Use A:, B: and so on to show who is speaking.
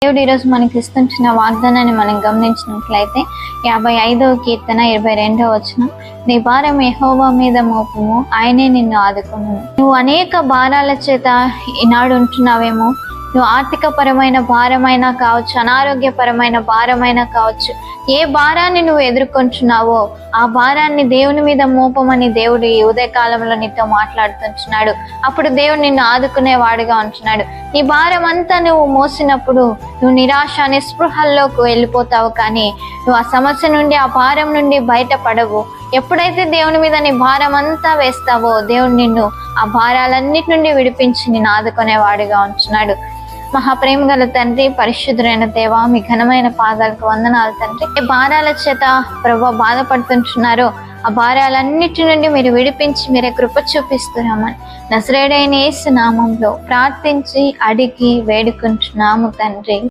A: దేవుడు ఈరోజు మనకి ఇస్తున్న వాగ్దానాన్ని మనం గమనించినట్లయితే 55వ కీర్తన 22వ వచనం, నీ భారం యెహోవా మీద మోపుము, ఆయనే నిన్ను ఆదుకొనును. నువ్వు అనేక భారాల చేత ఈనాడు ఉంటున్నావేమో. నువ్వు ఆర్థికపరమైన భారమైనా కావచ్చు, అనారోగ్యపరమైన భారమైనా కావచ్చు, ఏ భారాన్ని నువ్వు ఎదుర్కొంటున్నావో ఆ భారాన్ని దేవుని మీద మోపమని దేవుడు ఈ ఉదయకాలంలో నీతో మాట్లాడుతుంటున్నాడు. అప్పుడు దేవుడు నిన్ను ఆదుకునేవాడుగా ఉంటున్నాడు. నీ భారం అంతా నువ్వు మోసినప్పుడు నువ్వు నిరాశ నిస్పృహల్లోకి వెళ్ళిపోతావు, కానీ నువ్వు ఆ సమస్య నుండి, ఆ భారం నుండి బయటపడవు. ఎప్పుడైతే దేవుని మీద నీ భారం అంతా వేస్తావో దేవుడు నిన్ను ఆ భారాలన్నిటి నుండి విడిపించి నిన్ను ఆదుకునేవాడుగా ఉంటున్నాడు. మహాప్రేమ గల తండ్రి, పరిశుద్ధులైన దేవా, మీ ఘనమైన పాదాలకు వందనాలు తండ్రి. ఏ భారాల చేత ప్రభు బాధపడుతుంటున్నారో ఆ భారాలన్నిటి నుండి మీరు విడిపించి మీరే కృప చూపిస్తున్నామని నజరేయుడైన యేసు నామంలో ప్రార్థించి అడిగి వేడుకుంటున్నాము తండ్రి.